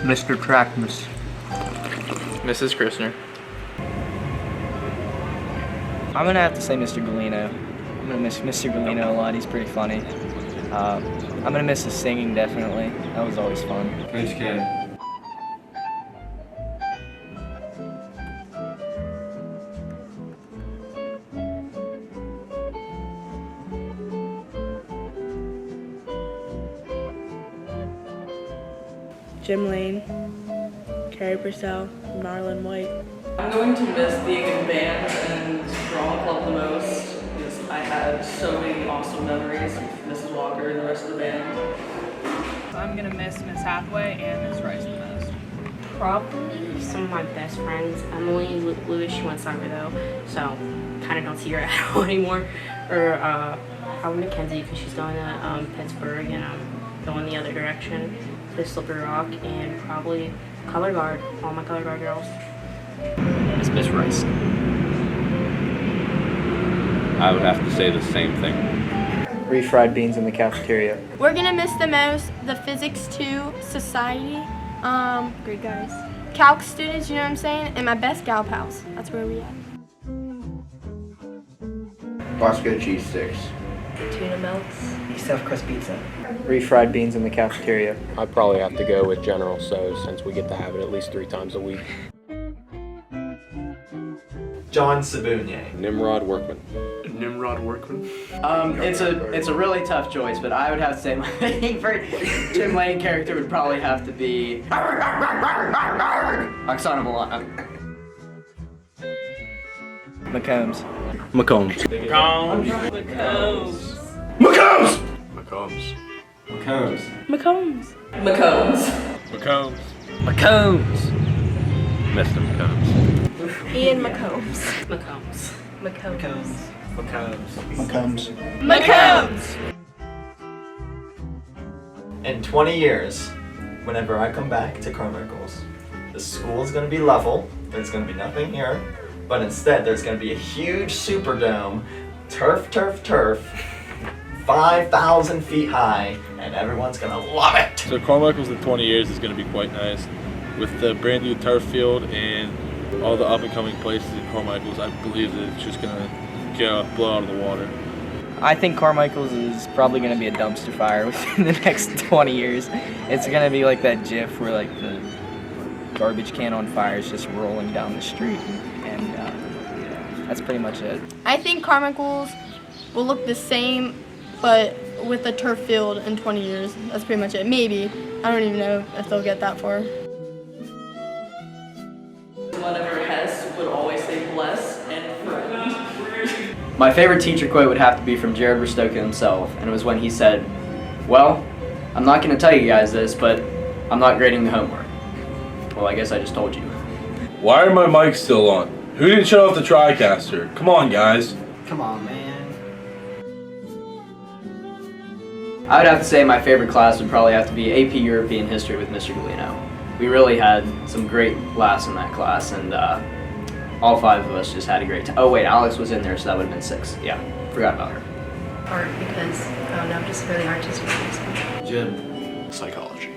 Mr. Trackmas. Mrs. Christner. I'm gonna have to say Mr. Galino. I'm gonna miss Mr. Galino a lot. He's pretty funny. I'm gonna miss his singing, definitely. That was always fun. Coach K. Jim Lane, Carrie Purcell, Marlon White. I'm going to miss being in band and drama club the most because I had so many awesome memories with Mrs. Walker and the rest of the band. I'm gonna miss Miss Hathaway and Miss Rice the most. Probably some of my best friends. Emily Lewis, she went soccer though, so kind of don't see her at all anymore. Or Howard Mackenzie because she's going to Pittsburgh and I'm going the other direction to Slippery Rock, and probably color guard, all my color guard girls. It's Miss Rice. I would have to say the same thing. Refried beans in the cafeteria. We're gonna miss the most the Physics 2 Society. Great guys. Calc students, you know what I'm saying? And my best gal pals. That's where we at. Bosco cheese sticks. Tuna melts. Stuffed crust pizza. Refried beans in the cafeteria. I'd probably have to go with General Tso's since we get to have it at least 3 times a week. John Sabunier. Nimrod Workman. Nimrod Workman. It's a really tough choice, but I would have to say my favorite Jim Lane character would probably have to be Oxona Malana. McCombs. McCombs. McCombs! McCombs. McCombs. McCombs. McCombs. McCombs. Mr. McCombs. Ian McCombs. McCombs. McCombs. McCombs. McCombs! In 20 years, whenever I come back to Carmichaels, the school is going to be level. There's going to be nothing here. But instead, there's going to be a huge Superdome, turf, 5,000 feet high, and everyone's going to love it. So Carmichaels in 20 years is going to be quite nice. With the brand new turf field and all the up and coming places in Carmichaels, I believe that it's just going to blow out of the water. I think Carmichaels is probably going to be a dumpster fire within the next 20 years. It's going to be like that GIF where like the garbage can on fire is just rolling down the street. And that's pretty much it. I think Carmichaels will look the same, but with a turf field in 20 years. That's pretty much it. Maybe. I don't even know if they'll get that far. Whenever Hess would always say bless and friend. My favorite teacher quote would have to be from Jared Ristoka himself, and it was when he said, "Well, I'm not going to tell you guys this, but I'm not grading the homework." Well, I guess I just told you. Why are my mics still on? Who didn't shut off the TriCaster? Come on, guys. Come on, man. I would have to say my favorite class would probably have to be AP European History with Mr. Galino. We really had some great laughs in that class, and all 5 of us just had a great time. Oh wait, Alex was in there, so that would have been 6. Yeah, forgot about her. Art because, I don't know, I'm just really artistic person. Gym. Psychology.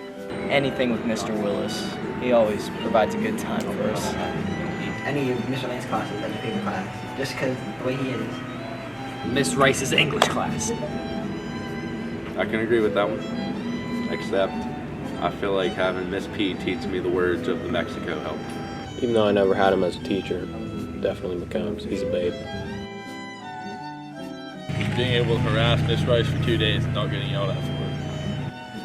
Anything with Mr. Willis. He always provides a good time for us. Any of Mr. Lane's classes as your favorite class, just because the way he is. Miss Rice's English class. I can agree with that one. Except, I feel like having Miss P teach me the words of the Mexico helped. Even though I never had him as a teacher, definitely McCombs. He's a babe. Being able to harass Miss Rice for 2 days and not getting yelled at for it.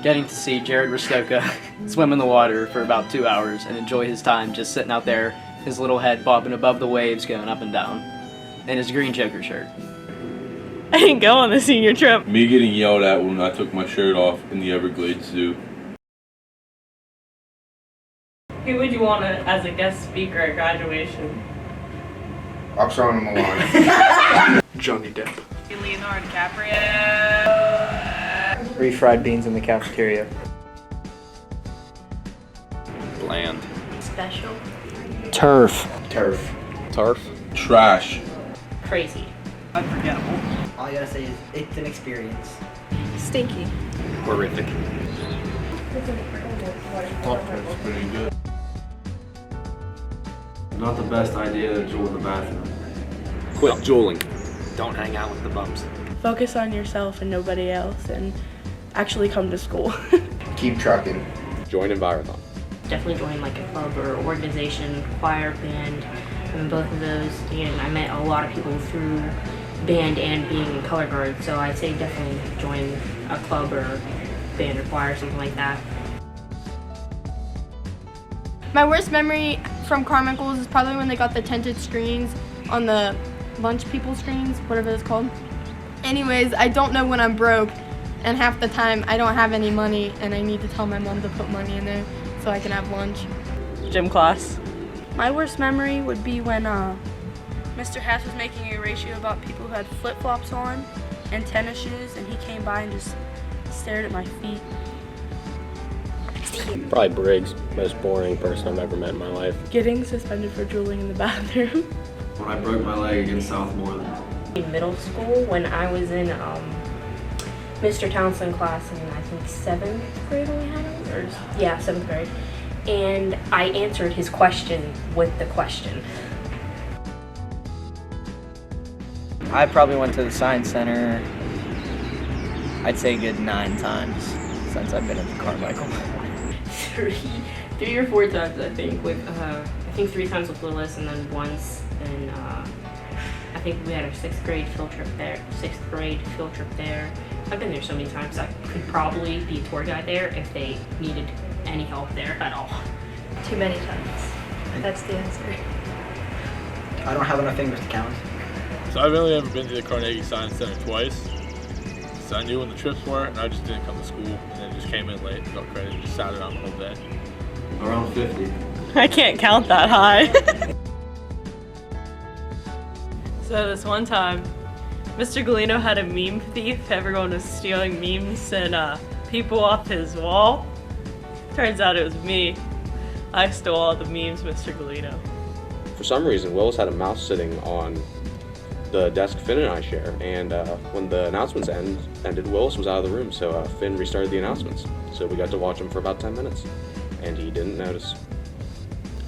Getting to see Jared Ristoka swim in the water for about 2 hours and enjoy his time just sitting out there, his little head bobbing above the waves going up and down, in his green Joker shirt. I didn't go on the senior trip. Me getting yelled at when I took my shirt off in the Everglades Zoo. Who would you want as a guest speaker at graduation? Oxona Malana. Johnny Depp. Leonardo DiCaprio. Refried beans in the cafeteria. Bland. Special. Turf. Turf. Turf. Trash. Crazy. Unforgettable. All you gotta say is it's an experience. Stinky. Horrific. That's pretty good. Not the best idea to jewel in the bathroom. Quit jeweling. Don't hang out with the bums. Focus on yourself and nobody else and actually come to school. Keep trucking. Join Envirothon. Definitely join like a club or organization, choir, band, and both of those. And I met a lot of people through band and being in color guard, so I'd say definitely join a club or band or choir or something like that. My worst memory from Carmichaels is probably when they got the tinted screens on the lunch people screens, whatever it's called. Anyways, I don't know when I'm broke, and half the time I don't have any money, and I need to tell my mom to put money in there so I can have lunch. Gym class. My worst memory would be when Mr. Hess was making a ratio about people who had flip-flops on and tennis shoes, and he came by and just stared at my feet. Probably Briggs, most boring person I've ever met in my life. Getting suspended for drooling in the bathroom. When I broke my leg against Southmoreland. In middle school, when I was in Mr. Townsend class in I think 7th grade when we had him, or yeah, 7th grade, and I answered his question with the question. I probably went to the Science Center, I'd say a good 9 times since I've been at the Carmichael. Three or 4 times I think. With I think 3 times with Willis, and then once in I think we had our 6th grade field trip there. I've been there so many times I could probably be a tour guide there if they needed any help there at all. Too many times. That's the answer. I don't have enough fingers to count. So I've only ever been to the Carnegie Science Center twice. So I knew when the trips were, and I just didn't come to school, and then just came in late, got credit, and just sat around the whole day. Around 50. I can't count that high. So this one time, Mr. Galino had a meme thief. Everyone was stealing memes and people off his wall. Turns out it was me. I stole all the memes, Mr. Galino. For some reason, Willis had a mouse sitting on the desk Finn and I share, and when the announcements ended, Willis was out of the room, so Finn restarted the announcements. So we got to watch him for about 10 minutes, and he didn't notice.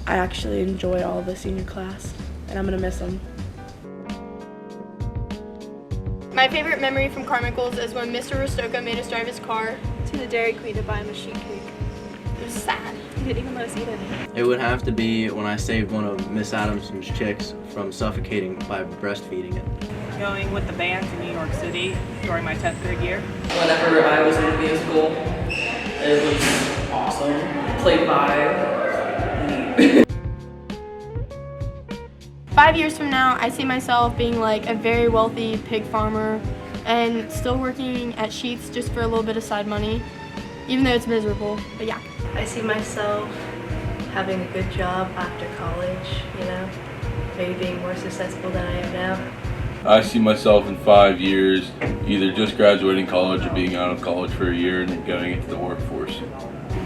I actually enjoy all the senior class, and I'm gonna miss them. My favorite memory from Carmichaels is when Mr. Rostoka made us drive his car To the Dairy Queen to buy him a sheet cake. It was sad. He didn't even let us eat any. It would have to be when I saved one of Miss Adamson's chicks from suffocating by breastfeeding it. Going with the band to New York City during my 10th grade year. Whenever I was in musical, it was awesome. Played by me. 5 years from now, I see myself being like a very wealthy pig farmer and still working at Sheetz just for a little bit of side money, even though it's miserable, but yeah. I see myself having a good job after college, you know, maybe being more successful than I am now. I see myself in 5 years either just graduating college or being out of college for a year and then going into the workforce.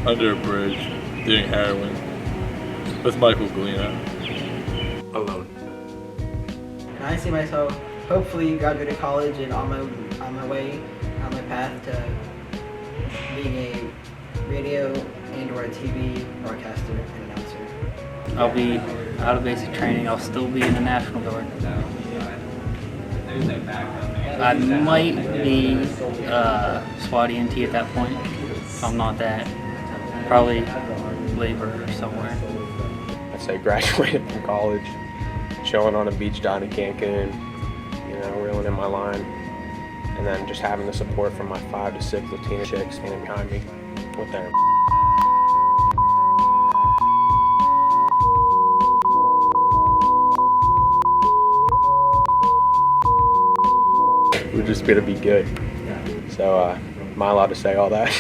Under a bridge, doing heroin, with Michael Galino. Alone. And I see myself hopefully graduating college and on my way, on my path to being a radio and or a TV broadcaster and announcer. I'll be out of basic training. I'll still be in the National Guard. I might be SWAT EMT at that point. If I'm not that, probably labor or somewhere. I'd say graduated from college, chilling on a beach down in Cancun, you know, reeling in my line, and then just having the support from my 5 to 6 Latina chicks standing behind me with their would just be to be good. So, am I allowed to say all that?